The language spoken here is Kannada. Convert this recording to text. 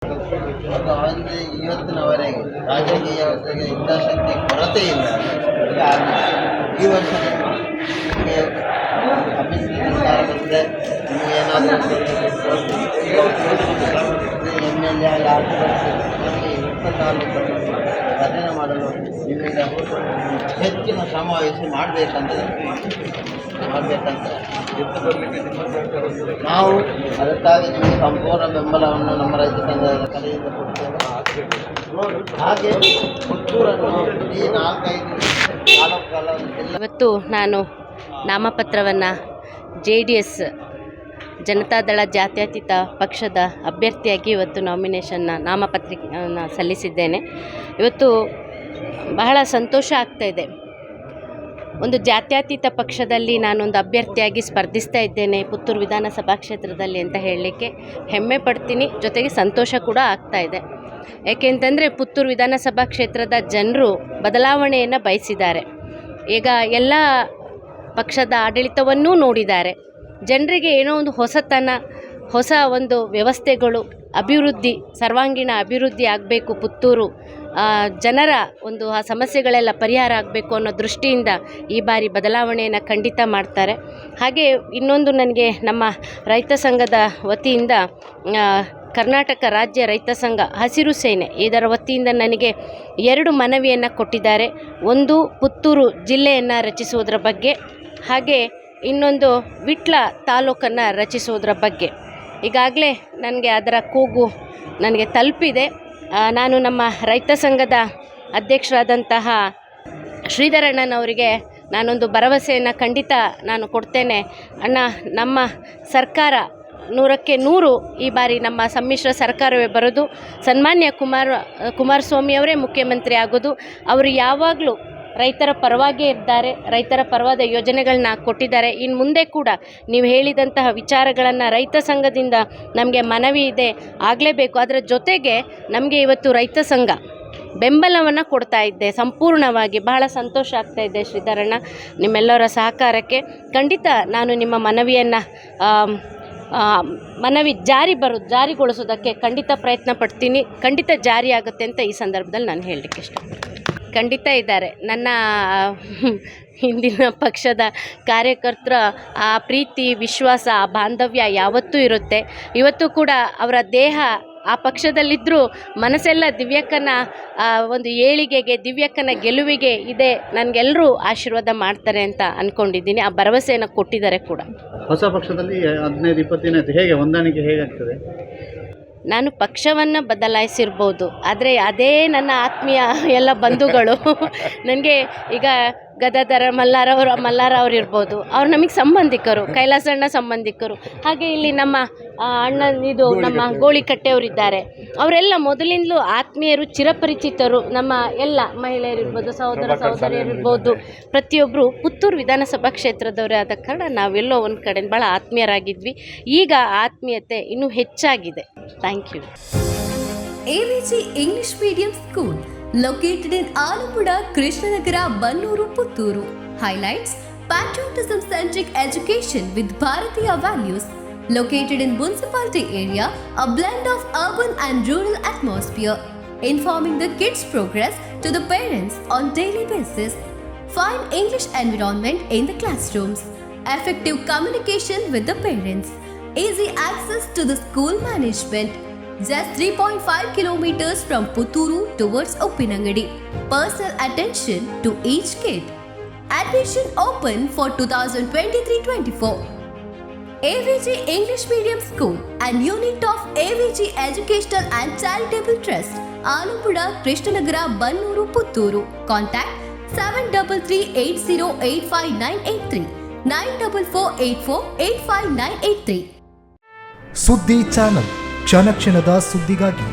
ಅಂದರೆ ಇವತ್ತಿನವರೆಗೆ ರಾಜಕೀಯ ವ್ಯವಸ್ಥೆಗೆ ಇಚ್ಛಾಶಕ್ತಿ ಕೊರತೆ ಇಲ್ಲ. ಈ ವರ್ಷ ನಿಮಗೆ ಅಭಿವೃದ್ಧಿ ಬಂದರೆ ನಿಮಗೇನಾದರೂ MLA ಆಗಿ ನಮಗೆ 24 ರಚನೆ ಮಾಡಲು ನಿಮ್ಮಿಂದ ಹೆಚ್ಚಿನ ಶ್ರಮವಹಿಸಿ ಮಾಡಬೇಕಂತ ನಾವು ಅದಕ್ಕಾಗಿ ನಿಮಗೆ ಸಂಪೂರ್ಣ ಬೆಂಬಲವನ್ನು ನಮ್ಮ ರೈತ ಸಂಘದ ಕಡೆಯಿಂದ ಕೊಡ್ತೇವೆ. ಹಾಗೆ ಪುತ್ತೂರನ್ನು ಈ 4-5 ತಾಲೂಕುಗಳ ಇವತ್ತು ನಾನು ನಾಮಪತ್ರವನ್ನು JDS ಜನತಾದಳ ಜಾತ್ಯತೀತ ಪಕ್ಷದ ಅಭ್ಯರ್ಥಿಯಾಗಿ ಇವತ್ತು ನಾಮಪತ್ರಿಕೆಯನ್ನು ಸಲ್ಲಿಸಿದ್ದೇನೆ. ಇವತ್ತು ಬಹಳ ಸಂತೋಷ ಆಗ್ತಾಯಿದೆ. ಒಂದು ಜಾತ್ಯತೀತ ಪಕ್ಷದಲ್ಲಿ ನಾನೊಂದು ಅಭ್ಯರ್ಥಿಯಾಗಿ ಸ್ಪರ್ಧಿಸ್ತಾ ಇದ್ದೇನೆ ಪುತ್ತೂರು ವಿಧಾನಸಭಾ ಕ್ಷೇತ್ರದಲ್ಲಿ ಅಂತ ಹೇಳಲಿಕ್ಕೆ ಹೆಮ್ಮೆ ಪಡ್ತೀನಿ. ಜೊತೆಗೆ ಸಂತೋಷ ಕೂಡ ಆಗ್ತಾಯಿದೆ. ಏಕೆಂತಂದರೆ ಪುತ್ತೂರು ವಿಧಾನಸಭಾ ಕ್ಷೇತ್ರದ ಜನರು ಬದಲಾವಣೆಯನ್ನು ಬಯಸಿದ್ದಾರೆ. ಈಗ ಎಲ್ಲ ಪಕ್ಷದ ಆಡಳಿತವನ್ನೂ ನೋಡಿದ್ದಾರೆ. ಜನರಿಗೆ ಏನೋ ಒಂದು ಹೊಸತನ, ಹೊಸ ಒಂದು ವ್ಯವಸ್ಥೆಗಳು, ಅಭಿವೃದ್ಧಿ, ಸರ್ವಾಂಗೀಣ ಅಭಿವೃದ್ಧಿ ಆಗಬೇಕು, ಪುತ್ತೂರು ಜನರ ಒಂದು ಆ ಸಮಸ್ಯೆಗಳೆಲ್ಲ ಪರಿಹಾರ ಆಗಬೇಕು ಅನ್ನೋ ದೃಷ್ಟಿಯಿಂದ ಈ ಬಾರಿ ಬದಲಾವಣೆಯನ್ನು ಖಂಡಿತ ಮಾಡ್ತಾರೆ. ಹಾಗೆ ಇನ್ನೊಂದು ನನಗೆ ನಮ್ಮ ರೈತ ಸಂಘದ ವತಿಯಿಂದ ಕರ್ನಾಟಕ ರಾಜ್ಯ ರೈತ ಸಂಘ ಹಸಿರು ಸೇನೆ ಇದರ ವತಿಯಿಂದ ನನಗೆ 2 ಮನವಿಯನ್ನು ಕೊಟ್ಟಿದ್ದಾರೆ. ಒಂದು ಪುತ್ತೂರು ಜಿಲ್ಲೆಯನ್ನು ರಚಿಸುವುದರ ಬಗ್ಗೆ, ಹಾಗೆ ಇನ್ನೊಂದು ವಿಟ್ಲ ತಾಲೂಕನ್ನು ರಚಿಸುವುದರ ಬಗ್ಗೆ. ಈಗಾಗಲೇ ನನಗೆ ಅದರ ಕೂಗು ನನಗೆ ತಲುಪಿದೆ. ನಾನು ನಮ್ಮ ರೈತ ಸಂಘದ ಅಧ್ಯಕ್ಷರಾದಂತಹ ಶ್ರೀಧರಣ್ಣನವರಿಗೆ ನಾನೊಂದು ಭರವಸೆಯನ್ನು ಖಂಡಿತ ನಾನು ಕೊಡ್ತೇನೆ. ಅಣ್ಣ, ನಮ್ಮ ಸರ್ಕಾರ 100ಕ್ಕೆ 100 ಈ ಬಾರಿ ನಮ್ಮ ಸಮ್ಮಿಶ್ರ ಸರ್ಕಾರವೇ ಬರೋದು. ಸನ್ಮಾನ್ಯ ಕುಮಾರಸ್ವಾಮಿಯವರೇ ಮುಖ್ಯಮಂತ್ರಿ ಆಗೋದು. ಅವರು ಯಾವಾಗಲೂ ರೈತರ ಪರವಾಗೇ ಇದ್ದಾರೆ, ರೈತರ ಪರವಾದ ಯೋಜನೆಗಳನ್ನ ಕೊಟ್ಟಿದ್ದಾರೆ. ಇನ್ನು ಮುಂದೆ ಕೂಡ ನೀವು ಹೇಳಿದಂತಹ ವಿಚಾರಗಳನ್ನು ರೈತ ಸಂಘದಿಂದ ನಮಗೆ ಮನವಿ ಇದೆ, ಆಗಲೇಬೇಕು. ಅದರ ಜೊತೆಗೆ ನಮಗೆ ಇವತ್ತು ರೈತ ಸಂಘ ಬೆಂಬಲವನ್ನು ಕೊಡ್ತಾ ಇದ್ದೆ ಸಂಪೂರ್ಣವಾಗಿ. ಬಹಳ ಸಂತೋಷ ಆಗ್ತಾ ಇದೆ ಶ್ರೀಧರಣ್ಣ, ನಿಮ್ಮೆಲ್ಲರ ಸಹಕಾರಕ್ಕೆ. ಖಂಡಿತ ನಾನು ನಿಮ್ಮ ಮನವಿ ಜಾರಿಗೊಳಿಸೋದಕ್ಕೆ ಖಂಡಿತ ಪ್ರಯತ್ನ ಪಡ್ತೀನಿ. ಖಂಡಿತ ಜಾರಿ ಆಗುತ್ತೆ ಅಂತ ಈ ಸಂದರ್ಭದಲ್ಲಿ ನಾನು ಹೇಳಲಿಕ್ಕೆ ಇಷ್ಟಪಡ್ತೀನಿ. ಖಂಡಿತ ಇದ್ದಾರೆ. ನನ್ನ ಹಿಂದಿನ ಪಕ್ಷದ ಕಾರ್ಯಕರ್ತರ ಆ ಪ್ರೀತಿ, ವಿಶ್ವಾಸ, ಆ ಬಾಂಧವ್ಯ ಯಾವತ್ತೂ ಇರುತ್ತೆ. ಇವತ್ತು ಕೂಡ ಅವರ ದೇಹ ಆ ಪಕ್ಷದಲ್ಲಿದ್ದರೂ ಮನಸ್ಸೆಲ್ಲ ದಿವ್ಯಕ್ಕನ ಒಂದು ಏಳಿಗೆಗೆ, ದಿವ್ಯಕ್ಕನ ಗೆಲುವಿಗೆ ಇದೆ. ನನಗೆಲ್ಲರೂ ಆಶೀರ್ವಾದ ಮಾಡ್ತಾರೆ ಅಂತ ಅಂದ್ಕೊಂಡಿದ್ದೀನಿ. ಆ ಭರವಸೆಯನ್ನು ಕೊಟ್ಟಿದ್ದಾರೆ ಕೂಡ. ಹೊಸ ಪಕ್ಷದಲ್ಲಿ 15-20 ದಿನ ಆಯಿತು, ಹೇಗೆ ಹೊಂದಾಣಿಕೆ ಹೇಗಾಗ್ತದೆ? ನಾನು ಪಕ್ಷವನ್ನು ಬದಲಾಯಿಸಿರ್ಬೋದು, ಆದರೆ ಅದೇ ನನ್ನ ಆತ್ಮೀಯ ಎಲ್ಲ ಬಂಧುಗಳು ನನಗೆ ಈಗ ಗದಾಧರ ಮಲ್ಲಾರ ಅವರು ಇರ್ಬೋದು, ಅವ್ರು ನಮಗೆ ಸಂಬಂಧಿಕರು, ಕೈಲಾಸಣ್ಣ ಸಂಬಂಧಿಕರು. ಹಾಗೆ ಇಲ್ಲಿ ನಮ್ಮ ನಮ್ಮ ಗೋಳಿಕಟ್ಟೆಯವರಿದ್ದಾರೆ. ಅವರೆಲ್ಲ ಮೊದಲಿಂದಲೂ ಆತ್ಮೀಯರು, ಚಿರಪರಿಚಿತರು. ನಮ್ಮ ಎಲ್ಲ ಮಹಿಳೆಯರಿರ್ಬೋದು, ಸಹೋದರಿಯರಿರ್ಬೋದು, ಪ್ರತಿಯೊಬ್ಬರು ಪುತ್ತೂರು ವಿಧಾನಸಭಾ ಕ್ಷೇತ್ರದವರೇ ಆದ ಕಾರಣ ನಾವೆಲ್ಲೋ ಒಂದು ಕಡೆ ಭಾಳ ಆತ್ಮೀಯರಾಗಿದ್ವಿ. ಈಗ ಆತ್ಮೀಯತೆ ಇನ್ನೂ ಹೆಚ್ಚಾಗಿದೆ. Thank you. AVG English Medium School located in Alappuzha, Krishnanagara, Mudnooru, Putturu. Highlights: patriotism-centric education with Bharatiya values. Located in municipality area, a blend of urban and rural atmosphere. Informing the kids' progress to the parents on daily basis. Fine English environment in the classrooms. Effective communication with the parents. Easy access to the school management. Just 3.5 kilometers from Putturu towards Uppinangady. Personal attention to each kid. Admission open for 2023-24. AVG English Medium School, an unit of AVG Educational and Charitable Trust, Alappuzha, Krishnanagara, Mudnooru, Putturu. Contact 7348085983 9448485983. ಸುದ್ದಿ ಚಾನಲ್, ಕ್ಷಣ ಕ್ಷಣದ ಸುದ್ದಿಗಾಗಿ.